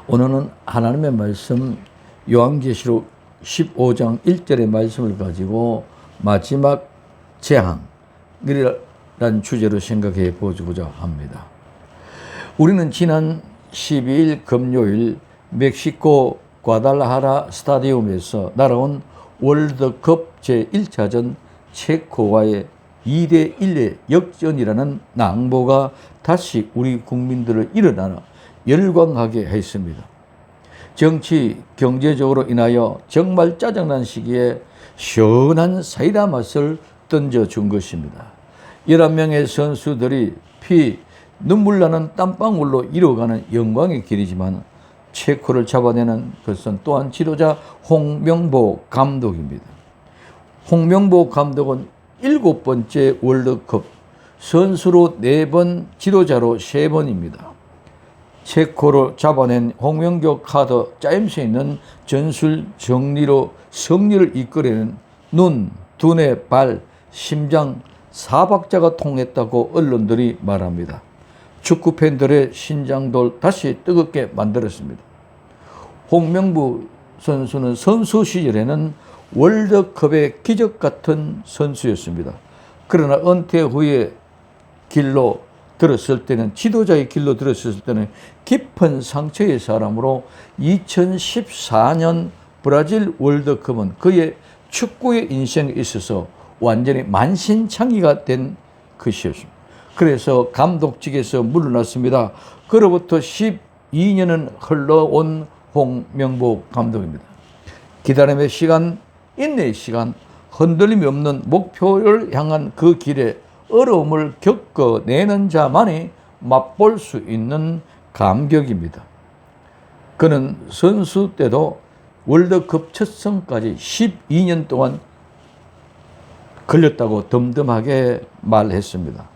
오늘은 하나님의 말씀 요한계시록 15장 1절의 말씀을 가지고 마지막 재앙이라는 주제로 생각해 보고자 합니다. 우리는 지난 12일 금요일 멕시코 과달라하라 스타디움에서 날아온 월드컵 제1차전 체코와의 2대1의 역전이라는 낭보가 다시 우리 국민들을 일어나나 열광하게 했습니다. 정치, 경제적으로 인하여 정말 짜증난 시기에 시원한 사이다 맛을 던져준 것입니다. 11명의 선수들이 눈물 나는 땀방울로 이뤄가는 영광의 길이지만 체코를 잡아내는 것은 또한 지도자 홍명보 감독입니다. 홍명보 감독은 7번째 월드컵, 선수로 4번, 지도자로 3번입니다. 체코를 잡아낸 홍명보 카드 짜임새 있는 전술 정리로 승리를 이끌어내는 눈, 두뇌, 발, 심장 4박자가 통했다고 언론들이 말합니다. 축구 팬들의 신장도 다시 뜨겁게 만들었습니다. 홍명보 선수는 선수 시절에는 월드컵의 기적 같은 선수였습니다. 그러나 은퇴 후에 길로 들었을 때는, 지도자의 길로 들었을 때는 깊은 상처의 사람으로 2014년 브라질 월드컵은 그의 축구의 인생에 있어서 완전히 만신창이가 된 것이었습니다. 그래서 감독직에서 물러났습니다. 그로부터 12년은 흘러온 홍명보 감독입니다. 기다림의 시간, 인내의 시간, 흔들림이 없는 목표를 향한 그 길에 어려움을 겪어내는 자만이 맛볼 수 있는 감격입니다. 그는 선수 때도 월드컵 첫 승까지 12년 동안 걸렸다고 덤덤하게 말했습니다.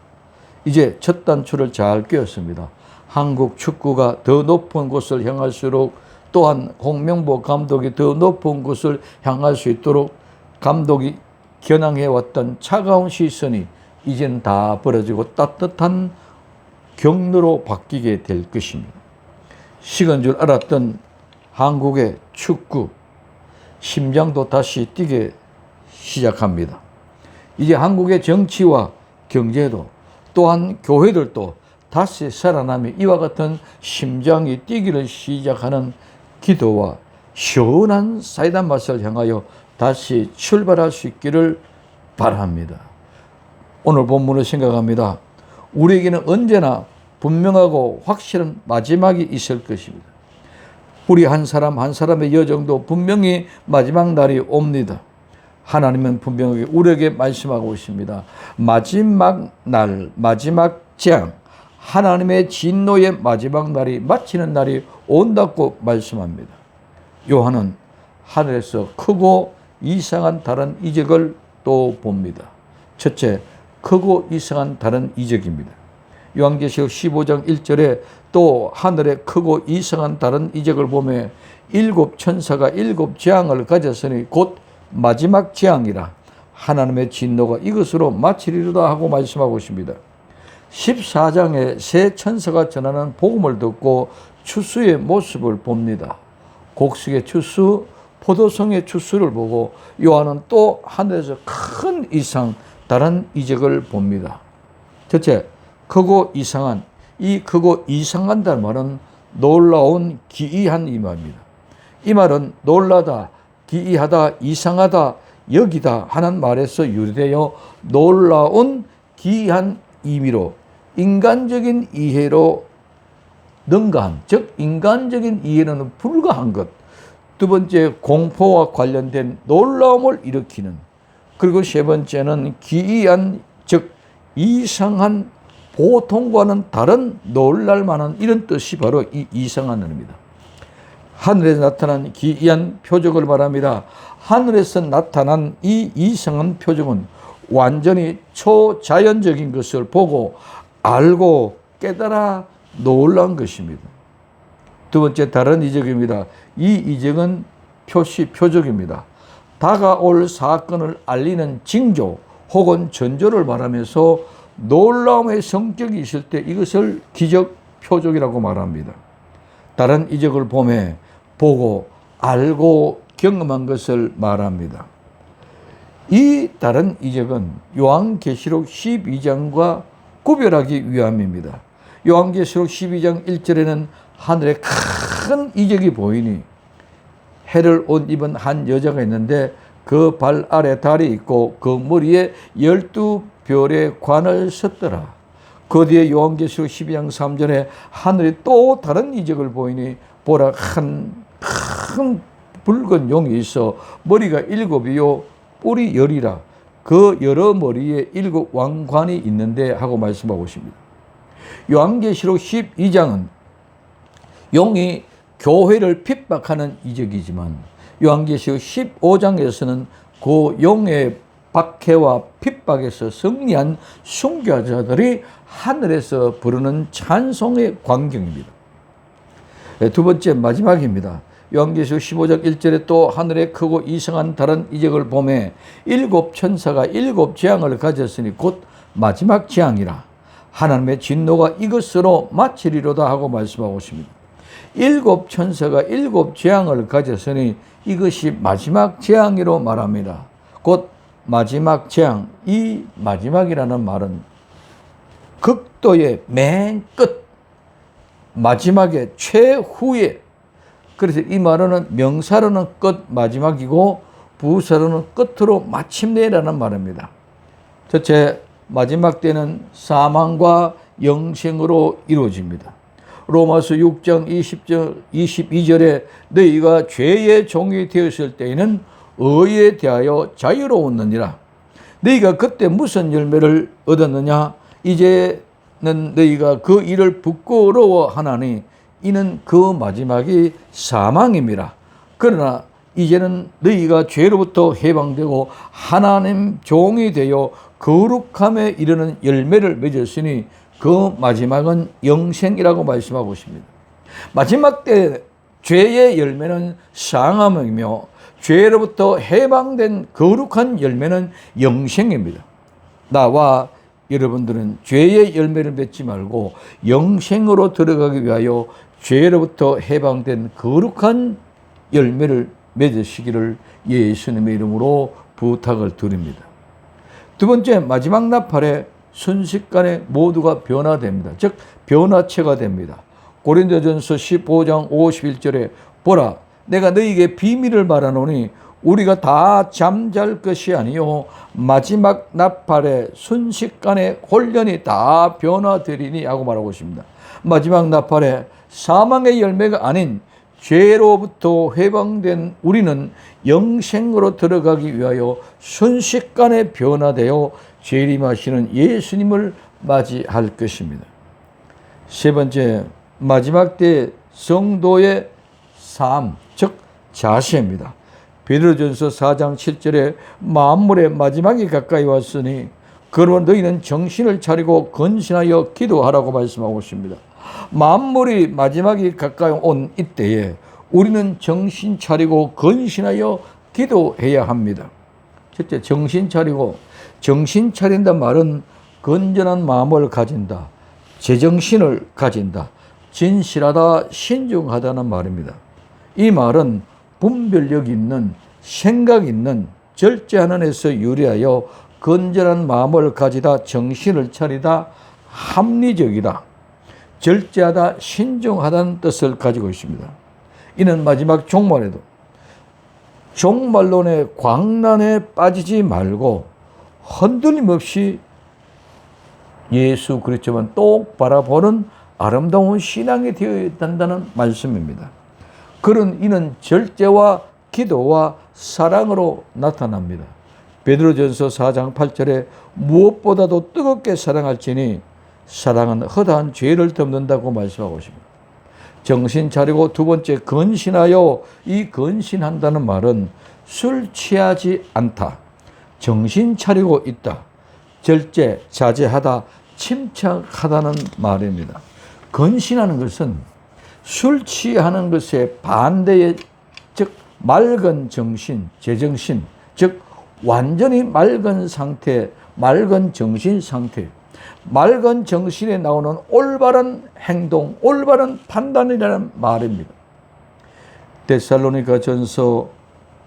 이제 첫 단추를 잘 꿰었습니다. 한국 축구가 더 높은 곳을 향할수록 또한 홍명보 감독이 더 높은 곳을 향할 수 있도록 감독이 겨냥해왔던 차가운 시선이 이제는 다 벌어지고 따뜻한 격려로 바뀌게 될 것입니다. 식은 줄 알았던 한국의 축구, 심장도 다시 뛰게 시작합니다. 이제 한국의 정치와 경제도 또한 교회들도 다시 살아나며 이와 같은 심장이 뛰기를 시작하는 기도와 시원한 사이다 맛을 향하여 다시 출발할 수 있기를 바랍니다. 오늘 본문을 생각합니다. 우리에게는 언제나 분명하고 확실한 마지막이 있을 것입니다. 우리 한 사람 한 사람의 여정도 분명히 마지막 날이 옵니다. 하나님은 분명하게 우리에게 말씀하고 있습니다. 마지막 날, 마지막 재앙, 하나님의 진노의 마지막 날이 마치는 날이 온다고 말씀합니다. 요한은 하늘에서 크고 이상한 다른 이적을 또 봅니다. 첫째, 크고 이상한 다른 이적입니다. 요한계시록 15장 1절에 또 하늘에 크고 이상한 다른 이적을 보며 7 천사가 7 재앙을 가졌으니 곧 마지막 재앙이라 하나님의 진노가 이것으로 마치리로다 하고 말씀하고 있습니다. 14장에 새 천사가 전하는 복음을 듣고 추수의 모습을 봅니다. 곡식의 추수, 포도송의 추수를 보고 요한은 또 하늘에서 큰 이상 다른 이적을 봅니다. 첫째, 크고 이상한, 이 크고 이상한다는 말은 놀라운 기이한 이 말입니다. 이 말은 놀라다, 기이하다, 이상하다, 여기다 하는 말에서 유래되어 놀라운 기이한 의미로 인간적인 이해로 능가한, 즉 인간적인 이해는 불가한 것. 두 번째, 공포와 관련된 놀라움을 일으키는, 그리고 세 번째는 기이한, 즉 이상한, 보통과는 다른 놀랄 만한 이런 뜻이 바로 이 이상한 의미입니다. 하늘에서 나타난 기이한 표적을 말합니다. 하늘에서 나타난 이 이상한 표적은 완전히 초자연적인 것을 보고 알고 깨달아 놀란 것입니다. 두 번째, 다른 이적입니다. 이 이적은 표적입니다. 다가올 사건을 알리는 징조 혹은 전조를 말하면서 놀라움의 성격이 있을 때 이것을 기적 표적이라고 말합니다. 다른 이적을 보고 알고 경험한 것을 말합니다. 이 다른 이적은 요한계시록 12장과 구별하기 위함입니다. 요한계시록 12장 1절에는 하늘에 큰 이적이 보이니 해를 옷 입은 한 여자가 있는데 그 발 아래 달이 있고 그 머리에 12별의 관을 섰더라. 그 뒤에 요한계시록 12장 3절에 하늘에 또 다른 이적을 보이니 보라 큰 붉은 용이 있어 머리가 7이요 뿔이 10이라. 그 여러 머리에 7 왕관이 있는데 하고 말씀하고 있습니다. 요한계시록 12장은 용이 교회를 핍박하는 이적이지만 요한계시록 15장에서는 그 용의 박해와 핍박에서 승리한 순교자들이 하늘에서 부르는 찬송의 광경입니다. 두 번째 마지막입니다. 요한계시록 15장 1절에 또 하늘에 크고 이상한 다른 이적을 보매 7 천사가 7 재앙을 가졌으니 곧 마지막 재앙이라. 하나님의 진노가 이것으로 마치리로다 하고 말씀하고 있습니다. 7 천사가 7 재앙을 가졌으니 이것이 마지막 재앙이로 말합니다. 곧 마지막 재앙, 이 마지막이라는 말은 극도의 맨 끝, 마지막에 최후에, 그래서 이 말은 명사로는 끝 마지막이고 부사로는 끝으로 마침내라는 말입니다. 첫째, 마지막 때는 사망과 영생으로 이루어집니다. 로마서 6장 22절에 너희가 죄의 종이 되었을 때에는 의에 대하여 자유로웠느니라. 너희가 그때 무슨 열매를 얻었느냐? 이제는 너희가 그 일을 부끄러워하나니 이는 그 마지막이 사망입니다. 그러나 이제는 너희가 죄로부터 해방되고 하나님 종이 되어 거룩함에 이르는 열매를 맺었으니 그 마지막은 영생이라고 말씀하고 있습니다. 마지막 때 죄의 열매는 상함이며 죄로부터 해방된 거룩한 열매는 영생입니다. 나와 여러분들은 죄의 열매를 맺지 말고 영생으로 들어가기 위하여 죄로부터 해방된 거룩한 열매를 맺으시기를 예수님의 이름으로 부탁을 드립니다. 두 번째, 마지막 나팔에 순식간에 모두가 변화됩니다. 즉 변화체가 됩니다. 고린도전서 15장 51절에 보라 내가 너희에게 비밀을 말하노니 우리가 다 잠잘 것이 아니요 마지막 나팔에 순식간에 혼련이 다 변화되리니 하고 말하고 있습니다. 마지막 나팔에 사망의 열매가 아닌 죄로부터 해방된 우리는 영생으로 들어가기 위하여 순식간에 변화되어 재림하시는 예수님을 맞이할 것입니다. 세 번째, 마지막 때 성도의 삶, 즉 자세입니다. 베드로전서 4장 7절에 만물의 마지막이 가까이 왔으니 그러므로 너희는 정신을 차리고 근신하여 기도하라고 말씀하고 있습니다. 만물이 마지막이 가까이 온 이때에 우리는 정신 차리고 근신하여 기도해야 합니다. 첫째, 정신 차리고, 정신 차린다 말은 건전한 마음을 가진다, 제정신을 가진다, 진실하다, 신중하다는 말입니다. 이 말은 분별력 있는, 생각 있는, 절제하는 에서 유리하여 건전한 마음을 가지다, 정신을 차리다, 합리적이다, 절제하다, 신중하다는 뜻을 가지고 있습니다. 이는 마지막 종말에도 종말론의 광란에 빠지지 말고 흔들림 없이 예수 그리스도만 똑 바라보는 아름다운 신앙이 되어야 된다는 말씀입니다. 그런 이는 절제와 기도와 사랑으로 나타납니다. 베드로전서 4장 8절에 무엇보다도 뜨겁게 사랑할지니 사랑은 허다한 죄를 덮는다고 말씀하고 있습니다. 정신 차리고 두 번째, 근신하여. 이 근신한다는 말은 술 취하지 않다, 정신 차리고 있다, 절제, 자제하다, 침착하다는 말입니다. 근신하는 것은 술 취하는 것의 반대의, 즉 맑은 정신, 제정신, 즉 완전히 맑은 상태, 맑은 정신 상태. 맑은 정신에 나오는 올바른 행동, 올바른 판단이라는 말입니다. 데살로니가 전서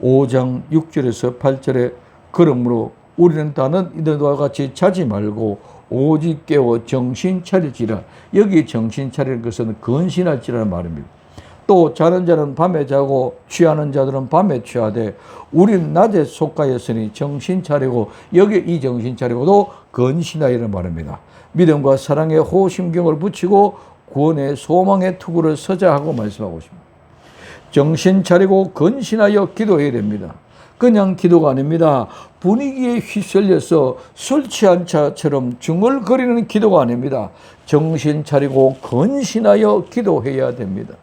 5장 6절에서 8절에 그러므로 우리는 다른 이들과 같이 자지 말고 오직 깨워 정신 차릴지라. 여기 정신 차리는 것은 근신할지라는 말입니다. 또 자는 자는 밤에 자고 취하는 자들은 밤에 취하되 우리는 낮에 속하였으니 정신 차리고, 여기 이 정신 차리고도 근신하이라는 말입니다. 믿음과 사랑의 호심경을 붙이고 구원의 소망의 투구를 서자 하고 말씀하고 있습니다. 정신 차리고 근신하여 기도해야 됩니다. 그냥 기도가 아닙니다. 분위기에 휩쓸려서 술 취한 자처럼 중얼거리는 기도가 아닙니다. 정신 차리고 근신하여 기도해야 됩니다.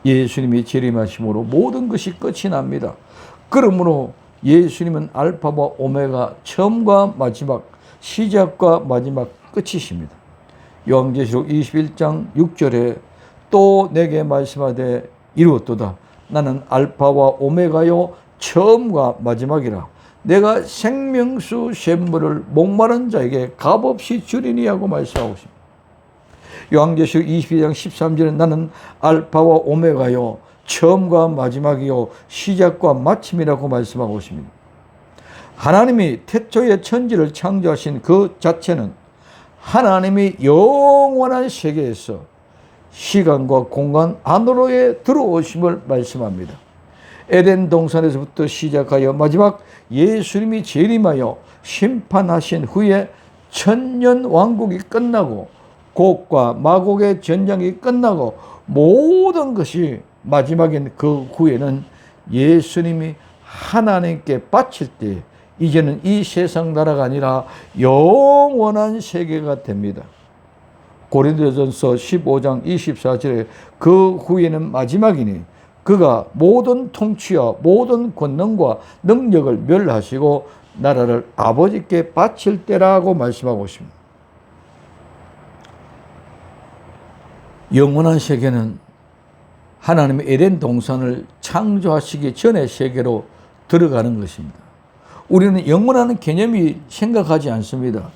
예수님이 재림하심으로 모든 것이 끝이 납니다. 그러므로 예수님은 알파와 오메가, 처음과 마지막, 시작과 마지막 끝이십니다. 요한계시록 21장 6절에 또 내게 말씀하되 이루었도다. 나는 알파와 오메가요 처음과 마지막이라. 내가 생명수 샘물을 목마른 자에게 값없이 주리니 하고 말씀하고 있습니다. 요한계시록 22장 13절에 나는 알파와 오메가요 처음과 마지막이요 시작과 마침이라고 말씀하고 있습니다. 하나님이 태초에 천지를 창조하신 그 자체는 하나님이 영원한 세계에서 시간과 공간 안으로의 들어오심을 말씀합니다. 에덴 동산에서부터 시작하여 마지막 예수님이 재림하여 심판하신 후에 천년 왕국이 끝나고 곡과 마곡의 전쟁이 끝나고 모든 것이 마지막인 그 후에는 예수님이 하나님께 바칠 때 이제는 이 세상 나라가 아니라 영원한 세계가 됩니다. 고린도전서 15장 24절에 그 후에는 마지막이니 그가 모든 통치와 모든 권능과 능력을 멸하시고 나라를 아버지께 바칠 때라고 말씀하고 있습니다. 영원한 세계는 하나님의 에덴 동산을 창조하시기 전의 세계로 들어가는 것입니다. 우리는 영원한 개념이 생각하지 않습니다.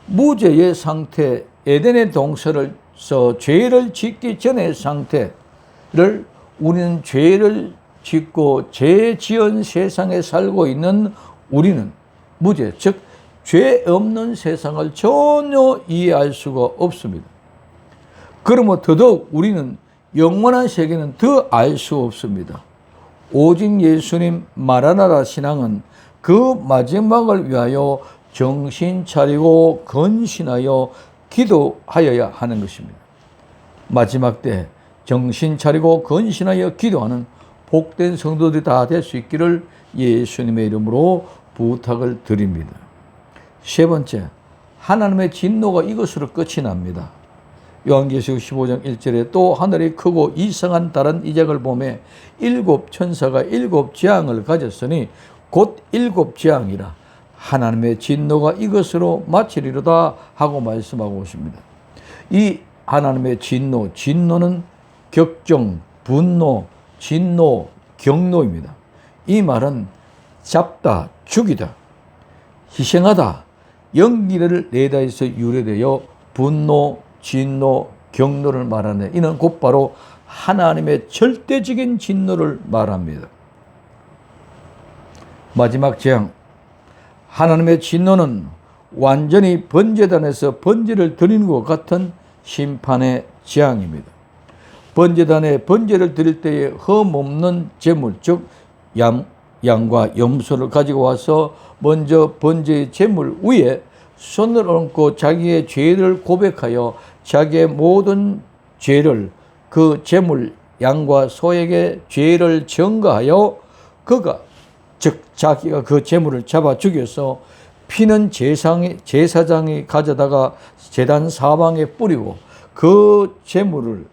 무죄의 상태, 에덴의 동산에서 죄를 짓기 전의 상태를 우리는 죄를 짓고 죄 지은 세상에 살고 있는 우리는 무죄, 즉 죄 없는 세상을 전혀 이해할 수가 없습니다. 그러므로 더더욱 우리는 영원한 세계는 더 알 수 없습니다. 오직 예수님 마라나라 신앙은 그 마지막을 위하여 정신 차리고 근신하여 기도하여야 하는 것입니다. 마지막 때 정신 차리고 근신하여 기도하는 복된 성도들이 다 될 수 있기를 예수님의 이름으로 부탁을 드립니다. 세 번째, 하나님의 진노가 이것으로 끝이 납니다. 요한계시록 15장 1절에 또 하늘이 크고 이상한 다른 이적을 보매 일곱 천사가 일곱 재앙을 가졌으니 곧 일곱 재앙이라. 하나님의 진노가 이것으로 마치리로다 하고 말씀하고 있습니다. 이 하나님의 진노는 격정, 분노, 진노, 경노입니다. 이 말은 잡다, 죽이다, 희생하다, 연기를 내다 해서 유래되어 분노, 진노, 경노를 말하는, 이는 곧바로 하나님의 절대적인 진노를 말합니다. 마지막 재앙, 하나님의 진노는 완전히 번제단에서 번제를 드리는 것 같은 심판의 재앙입니다. 번제단에 번제를 드릴 때에 흠없는 제물, 즉 양과 염소를 가지고 와서 먼저 번제의 제물 위에 손을 얹고 자기의 죄를 고백하여 자기의 모든 죄를 그 제물 양과 소에게 죄를 전가하여 그가, 즉 자기가 그 제물을 잡아 죽여서 피는 제사장이 가져다가 제단 사방에 뿌리고 그 제물을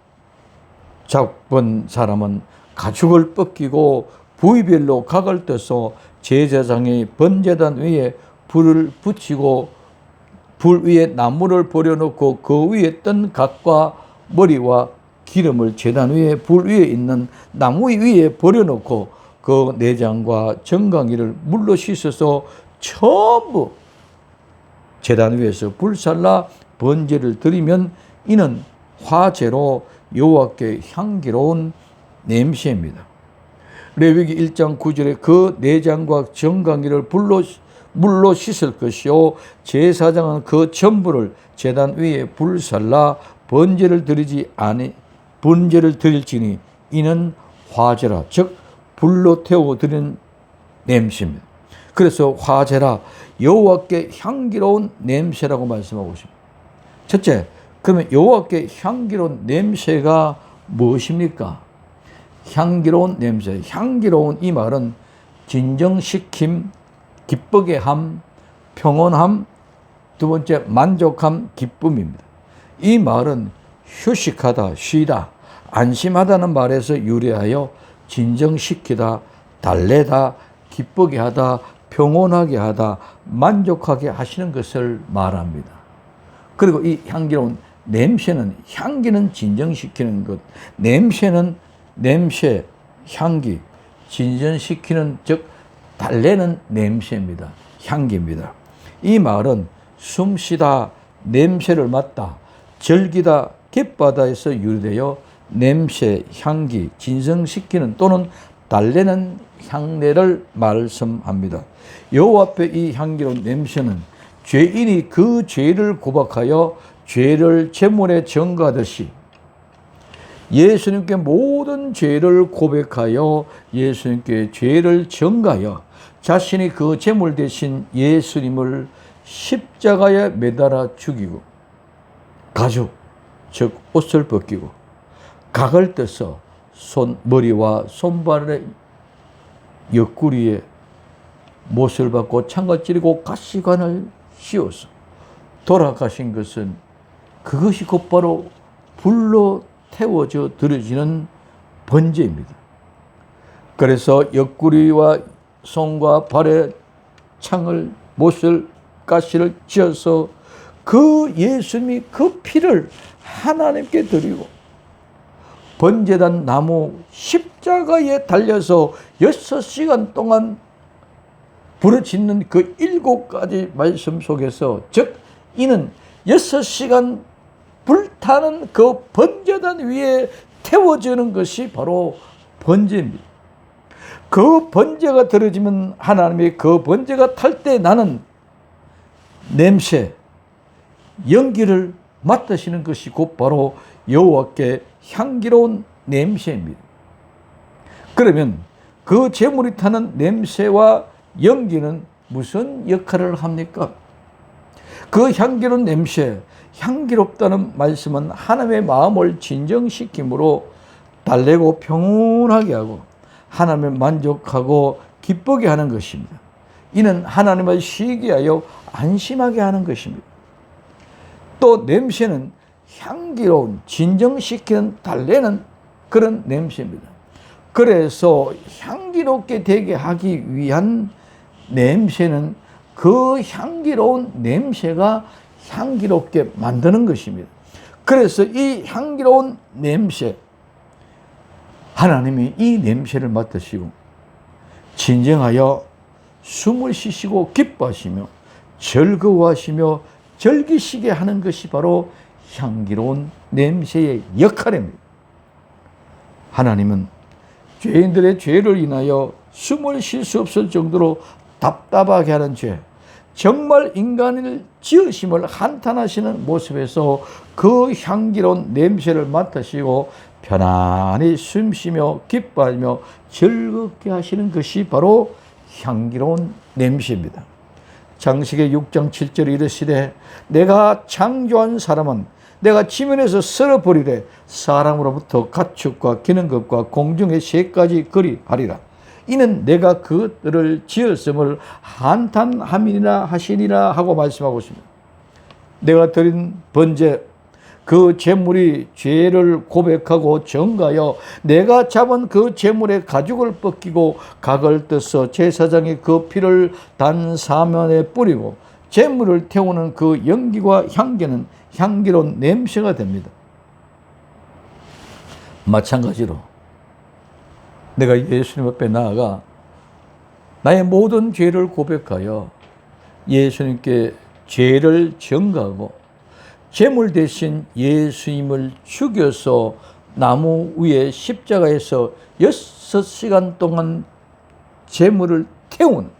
잡은 사람은 가죽을 벗기고 부위별로 각을 떠서 제사장이 번제단 위에 불을 붙이고 불 위에 나무를 버려놓고 그 위에 뜬 각과 머리와 기름을 제단 위에 불 위에 있는 나무 위에 버려놓고 그 내장과 정강이를 물로 씻어서 전부 제단 위에서 불살라 번제를 드리면 이는 화제로 여호와께 향기로운 냄새입니다. 레위기 1장 9절에 그 내장과 정강이를 물로 씻을 것이요 제사장은 그 전부를 제단 위에 불살라 번제를 드릴지니 이는 화제라, 즉 불로 태워 드리는 냄새입니다. 그래서 화제라, 여호와께 향기로운 냄새라고 말씀하고 있습니다. 첫째, 그러면 여호와께 향기로운 냄새가 무엇입니까? 향기로운 냄새, 향기로운 이 말은 진정시킴, 기쁘게 함, 평온함, 두 번째 만족함, 기쁨입니다. 이 말은 휴식하다, 쉬다, 안심하다는 말에서 유래하여 진정시키다, 달래다, 기쁘게 하다, 평온하게 하다, 만족하게 하시는 것을 말합니다. 그리고 이 향기로운 냄새는, 향기는 진정시키는 것, 냄새는 냄새, 향기, 진전시키는, 즉 달래는 냄새입니다. 향기입니다. 이 말은 숨쉬다, 냄새를 맡다, 즐기다, 깃바다에서 유래되어 냄새, 향기, 진정시키는 또는 달래는 향내를 말씀합니다. 여호와 앞에 이 향기로운 냄새는 죄인이 그 죄를 고백하여 죄를 제물에 전가하듯이 예수님께 모든 죄를 고백하여 예수님께 죄를 전가하여 자신이 그 제물 대신 예수님을 십자가에 매달아 죽이고 가죽, 즉 옷을 벗기고 각을 떼서 머리와 손발의 옆구리에 못을 박고 창을 찌르고 가시관을 씌워서 돌아가신 것은 그것이 곧바로 불로 태워져 드려지는 번제입니다. 그래서 옆구리와 손과 발에 창을, 못을, 가시를 찧어서 그 예수님이 그 피를 하나님께 드리고 번제단 나무 십자가에 달려서 6시간 동안 부르짖는 그 7가지 말씀 속에서, 즉 이는 6시간 불타는 그 번제단 위에 태워지는 것이 바로 번제입니다. 그 번제가 들어지면 하나님이 그 번제가 탈 때 나는 냄새, 연기를 맡으시는 것이 곧바로 여호와께 향기로운 냄새입니다. 그러면 그 제물이 타는 냄새와 연기는 무슨 역할을 합니까? 그 향기로운 냄새, 향기롭다는 말씀은 하나님의 마음을 진정시킴으로 달래고 평온하게 하고 하나님을 만족하고 기쁘게 하는 것입니다. 이는 하나님을 쉬게 하여 안심하게 하는 것입니다. 또 냄새는 향기로운, 진정시키는, 달래는 그런 냄새입니다. 그래서 향기롭게 되게 하기 위한 냄새는 그 향기로운 냄새가 향기롭게 만드는 것입니다. 그래서 이 향기로운 냄새, 하나님이 이 냄새를 맡으시고 진정하여 숨을 쉬시고 기뻐하시며 즐거워하시며 즐기시게 하는 것이 바로 향기로운 냄새의 역할입니다. 하나님은 죄인들의 죄를 인하여 숨을 쉴 수 없을 정도로 답답하게 하는 죄, 정말 인간을 지으심을 한탄하시는 모습에서 그 향기로운 냄새를 맡으시고 편안히 숨쉬며 기뻐하며 즐겁게 하시는 것이 바로 향기로운 냄새입니다. 장세기 6장 7절에 이르시되 내가 창조한 사람은 내가 지면에서 썰어버리되 사람으로부터 가축과 기는 것과 공중의 새까지 거리하리라. 이는 내가 그들을 지었음을 한탄함이니라 하시니라 하고 말씀하고 있습니다. 내가 드린 번제, 그 제물이 죄를 고백하고 전가하여 내가 잡은 그 제물의 가죽을 벗기고 각을 뜯어 제사장이 그 피를 단 사면에 뿌리고 제물을 태우는 그 연기와 향기는 향기로운 냄새가 됩니다. 마찬가지로 내가 예수님 앞에 나아가 나의 모든 죄를 고백하여 예수님께 죄를 전가하고 제물 대신 예수님을 죽여서 나무 위에 십자가에서 6시간 동안 제물을 태운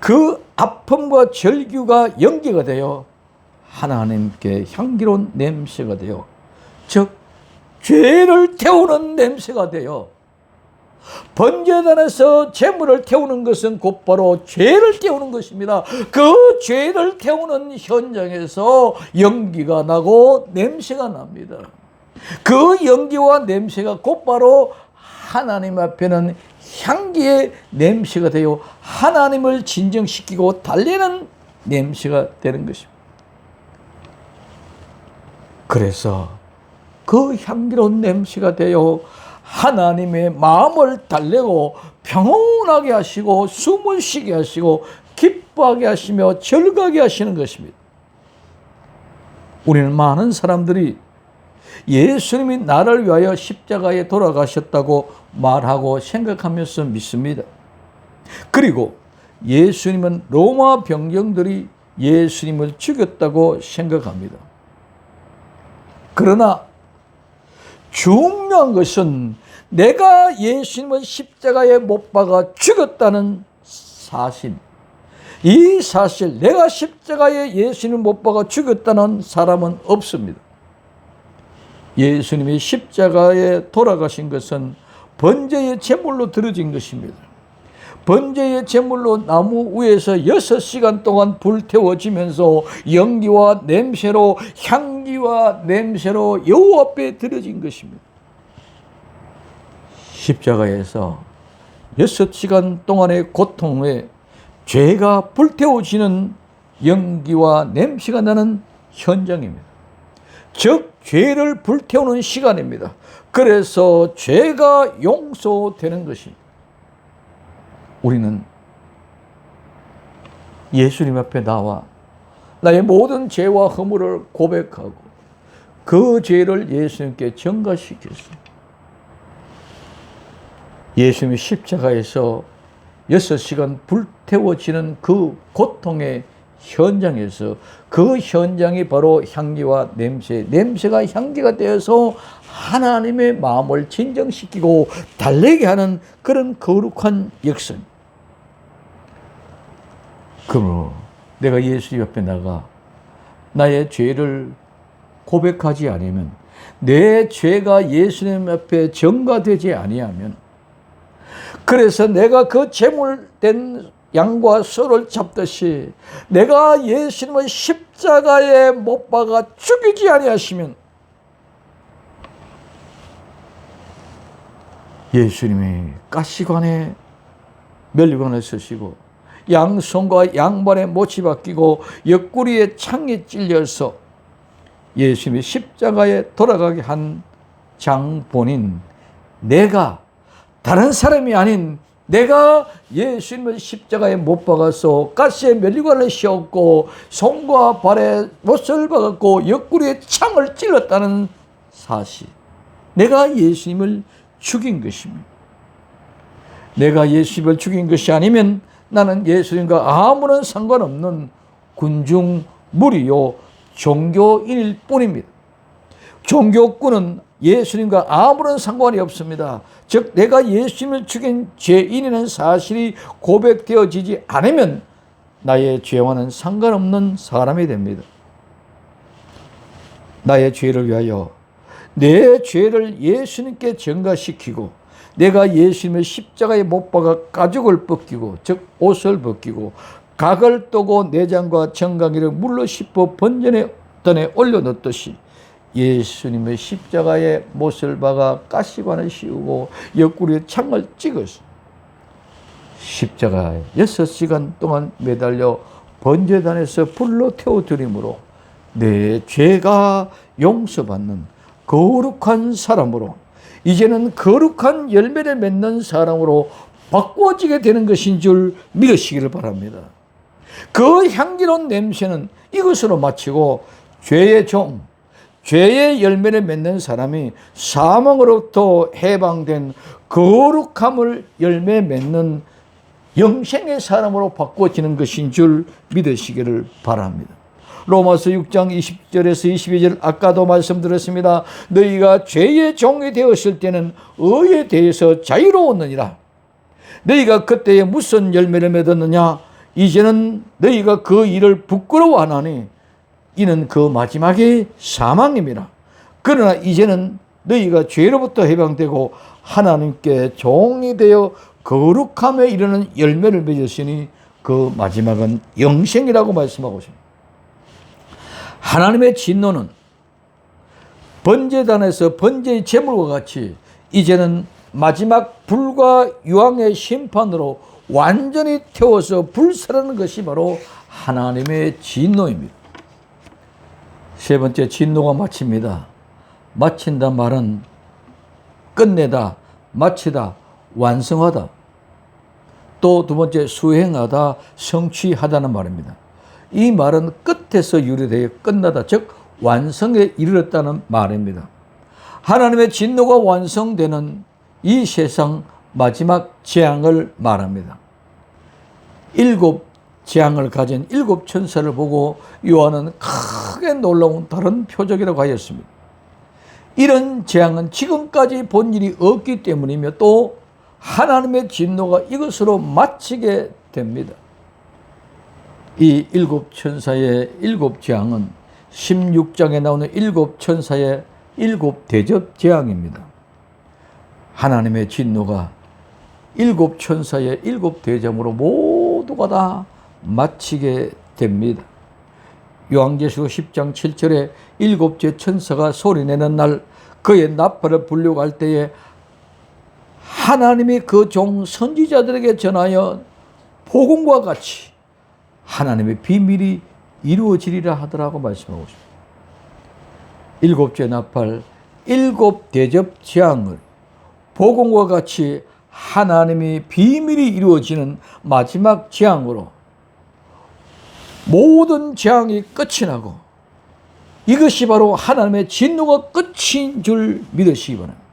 그 아픔과 절규가 연기가 되어 하나님께 향기로운 냄새가 되어, 즉 죄를 태우는 냄새가 되어, 번제단에서 제물을 태우는 것은 곧바로 죄를 태우는 것입니다. 그 죄를 태우는 현장에서 연기가 나고 냄새가 납니다. 그 연기와 냄새가 곧바로 하나님 앞에는 향기의 냄새가 되어 하나님을 진정시키고 달래는 냄새가 되는 것입니다. 그래서 그 향기로운 냄새가 되어 하나님의 마음을 달래고 평온하게 하시고 숨을 쉬게 하시고 기뻐하게 하시며 즐거게 하시는 것입니다. 우리는 많은 사람들이 예수님이 나를 위하여 십자가에 돌아가셨다고 말하고 생각하면서 믿습니다. 그리고 예수님은 로마 병정들이 예수님을 죽였다고 생각합니다. 그러나 중요한 것은 내가 예수님을 십자가에 못 박아 죽였다는 사실, 이 사실, 내가 십자가에 예수님을 못 박아 죽였다는 사람은 없습니다. 예수님이 십자가에 돌아가신 것은 번제의 제물로 드려진 것입니다. 번제의 제물로 나무 위에서 6시간 동안 불태워지면서 연기와 냄새로, 향기와 냄새로 여호와 앞에 드려진 것입니다. 십자가에서 6시간 동안의 고통에 죄가 불태워지는 연기와 냄새가 나는 현장입니다. 즉 죄를 불태우는 시간입니다. 그래서 죄가 용서되는 것입니다. 우리는 예수님 앞에 나와 나의 모든 죄와 허물을 고백하고 그 죄를 예수님께 전가시켰습니다. 예수님이 십자가에서 6시간 불태워지는 그 고통의 현장에서, 그 현장이 바로 향기와 냄새, 냄새가 향기가 되어서 하나님의 마음을 진정시키고 달래게 하는 그런 거룩한 역사. 그러므로 내가 예수님 앞에 나가 나의 죄를 고백하지 않으면, 내 죄가 예수님 앞에 전가되지 아니하면, 그래서 내가 그 제물된 양과 소를 잡듯이 내가 예수님을 십자가에 못 박아 죽이지 아니하시면 예수님이 가시관에 멸류관을 쓰시고 양손과 양발에 못이 박히고 옆구리에 창이 찔려서 예수님이 십자가에 돌아가게 한 장본인 내가, 다른 사람이 아닌 내가 예수님을 십자가에 못 박아서 가시에 멸류관을 씌웠고 손과 발에 못을 박았고 옆구리에 창을 찔렀다는 사실, 내가 예수님을 죽인 것입니다. 내가 예수님을 죽인 것이 아니면 나는 예수님과 아무런 상관없는 군중 무리요 종교인일 뿐입니다. 종교꾼은 예수님과 아무런 상관이 없습니다. 즉 내가 예수님을 죽인 죄인이라는 사실이 고백되어지지 않으면 나의 죄와는 상관없는 사람이 됩니다. 나의 죄를 위하여 내 죄를 예수님께 전가시키고 내가 예수님의 십자가에 못 박아 가죽을 벗기고, 즉 옷을 벗기고 각을 떠고 내장과 정강이를 물로 씹어 번제단에 올려놓듯이 예수님의 십자가에 못을 박아 가시관을 씌우고 옆구리에 창을 찍어서 십자가에 6시간 동안 매달려 번제단에서 불로 태워드림으로 내 죄가 용서받는 거룩한 사람으로, 이제는 거룩한 열매를 맺는 사람으로 바꿔지게 되는 것인 줄 믿으시기를 바랍니다. 그 향기로운 냄새는 이것으로 마치고 죄의 종, 죄의 열매를 맺는 사람이 사망으로부터 해방된 거룩함을 열매 맺는 영생의 사람으로 바꿔지는 것인 줄 믿으시기를 바랍니다. 로마서 6장 20절에서 22절 아까도 말씀드렸습니다. 너희가 죄의 종이 되었을 때는 의에 대해서 자유로웠느니라. 너희가 그때에 무슨 열매를 맺었느냐? 이제는 너희가 그 일을 부끄러워하나니 이는 그 마지막이 사망입니다. 그러나 이제는 너희가 죄로부터 해방되고 하나님께 종이 되어 거룩함에 이르는 열매를 맺었으니 그 마지막은 영생이라고 말씀하고 있습니다. 하나님의 진노는 번제단에서 번제의 제물과 같이 이제는 마지막 불과 유황의 심판으로 완전히 태워서 불사르는 것이 바로 하나님의 진노입니다. 세 번째, 진노가 마칩니다. 마친다 말은 끝내다, 마치다, 완성하다. 또 두 번째, 수행하다, 성취하다는 말입니다. 이 말은 끝에서 유래되어 끝나다, 즉 완성에 이르렀다는 말입니다. 하나님의 진노가 완성되는 이 세상 마지막 재앙을 말합니다. 7 재앙을 가진 7 천사를 보고 요한은 크게 놀라운 다른 표적이라고 하였습니다. 이런 재앙은 지금까지 본 일이 없기 때문이며 또 하나님의 진노가 이것으로 마치게 됩니다. 이 7 천사의 7 재앙은 16장에 나오는 7 천사의 7 대접 재앙입니다. 하나님의 진노가 7 천사의 7 대접으로 모두가 다 마치게 됩니다. 요한계시록 10장 7절에 7째 천사가 소리내는 날 그의 나팔을 불려고 할 때에 하나님이 그 종 선지자들에게 전하여 복음과 같이 하나님의 비밀이 이루어지리라 하더라고 말씀하고 있습니다. 7째 나팔, 7 대접 재앙을 복음과 같이 하나님의 비밀이 이루어지는 마지막 재앙으로 모든 재앙이 끝이 나고 이것이 바로 하나님의 진노가 끝인 줄 믿으시기 바랍니다.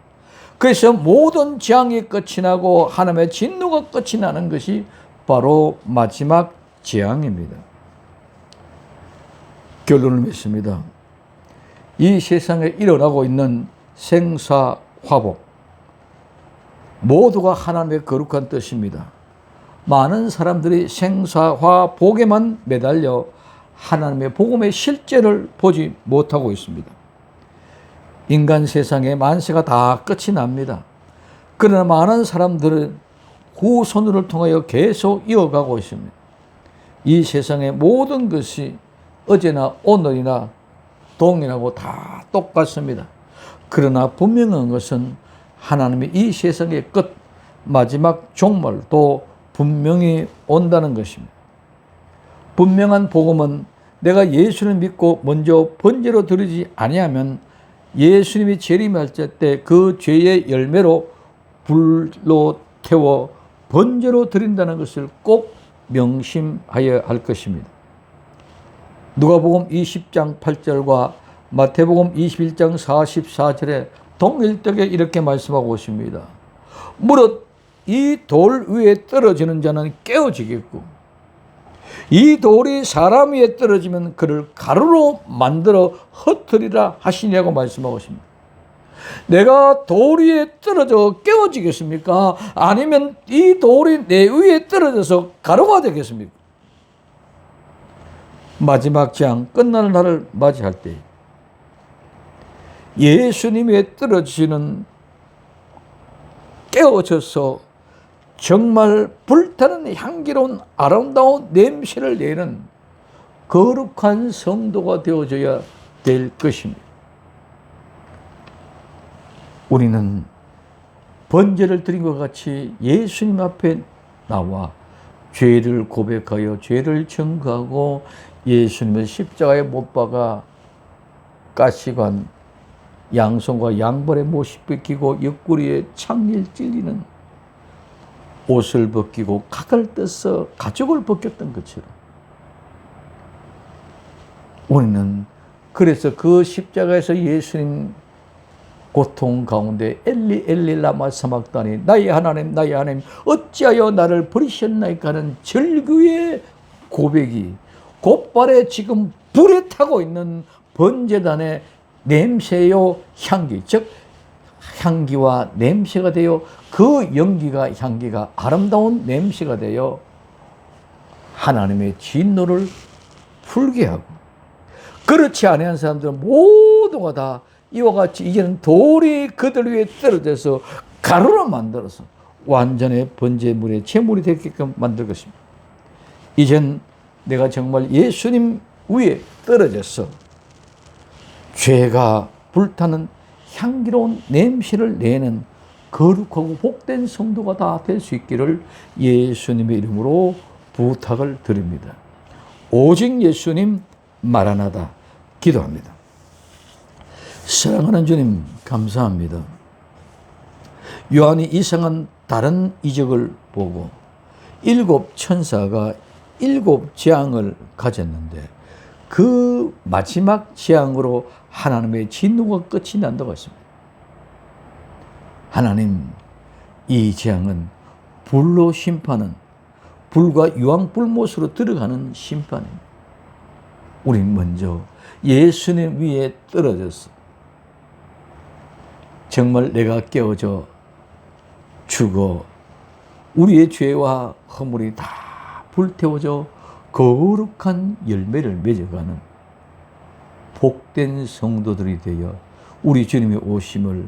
그래서 모든 재앙이 끝이 나고 하나님의 진노가 끝이 나는 것이 바로 마지막 재앙입니다. 결론을 맺습니다. 이 세상에 일어나고 있는 생사화복 모두가 하나님의 거룩한 뜻입니다. 많은 사람들이 생사화복에만 매달려 하나님의 복음의 실제를 보지 못하고 있습니다. 인간 세상에 만세가 다 끝이 납니다. 그러나 많은 사람들은 후손을 통하여 계속 이어가고 있습니다. 이 세상의 모든 것이 어제나 오늘이나 동일하고 다 똑같습니다. 그러나 분명한 것은 하나님이 이 세상의 끝, 마지막 종말도 분명히 온다는 것입니다. 분명한 복음은 내가 예수를 믿고 먼저 번제로 드리지 아니하면 예수님이 재림할 때 그 죄의 열매로 불로 태워 번제로 드린다는 것을 꼭 명심하여야 할 것입니다. 누가복음 20장 8절과 마태복음 21장 44절에 동일되게 이렇게 말씀하고 있습니다. 무릇 이 돌 위에 떨어지는 자는 깨어지겠고 이 돌이 사람 위에 떨어지면 그를 가루로 만들어 흩으리라 하시냐고 말씀하고 있습니다. 내가 돌 위에 떨어져 깨어지겠습니까? 아니면 이 돌이 내 위에 떨어져서 가루가 되겠습니까? 마지막 재앙 끝나는 날을 맞이할 때 예수님의 떨어지는 깨어져서 정말 불타는 향기로운 아름다운 냄새를 내는 거룩한 성도가 되어져야 될 것입니다. 우리는 번제를 드린 것 같이 예수님 앞에 나와 죄를 고백하여 죄를 증거하고 예수님을 십자가에 못 박아 가시관 양손과 양발에 못이 벗기고 옆구리에 창일 찔리는 옷을 벗기고 각을 떼서 가죽을 벗겼던 것처럼 우리는 그래서 그 십자가에서 예수님 고통 가운데 엘리 엘리 라마 사막다니 나의 하나님 어찌하여 나를 버리셨나이까 하는 절규의 고백이 곧바로 지금 불에 타고 있는 번제단의 냄새요 향기, 즉 향기와 냄새가 되어 그 연기가 향기가 아름다운 냄새가 되어 하나님의 진노를 풀게 하고, 그렇지 아니한 사람들은 모두가 다 이와 같이 이제는 돌이 그들 위에 떨어져서 가루로 만들어서 완전히 번제물의 제물이 되게끔 만들 것입니다. 이젠 내가 정말 예수님 위에 떨어져서 죄가 불타는 향기로운 냄새를 내는 거룩하고 복된 성도가 다 될 수 있기를 예수님의 이름으로 부탁을 드립니다. 오직 예수님 마라나다 기도합니다. 사랑하는 주님 감사합니다. 요한이 이상한 다른 이적을 보고 7 천사가 7 재앙을 가졌는데 그 마지막 재앙으로 하나님의 진노가 끝이 난다고 했습니다. 하나님, 이 재앙은 불로 심판은 불과 유황불못으로 들어가는 심판입니다. 우린 먼저 예수님 위에 떨어져서 정말 내가 깨어져 죽어 우리의 죄와 허물이 다 불태워져 거룩한 열매를 맺어가는 복된 성도들이 되어 우리 주님의 오심을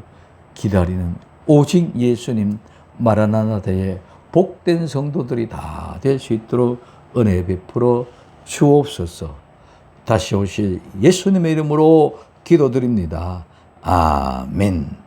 기다리는 오직 예수님 마라나다의 복된 성도들이 다 될 수 있도록 은혜 베풀어 주옵소서. 다시 오실 예수님의 이름으로 기도드립니다. 아멘.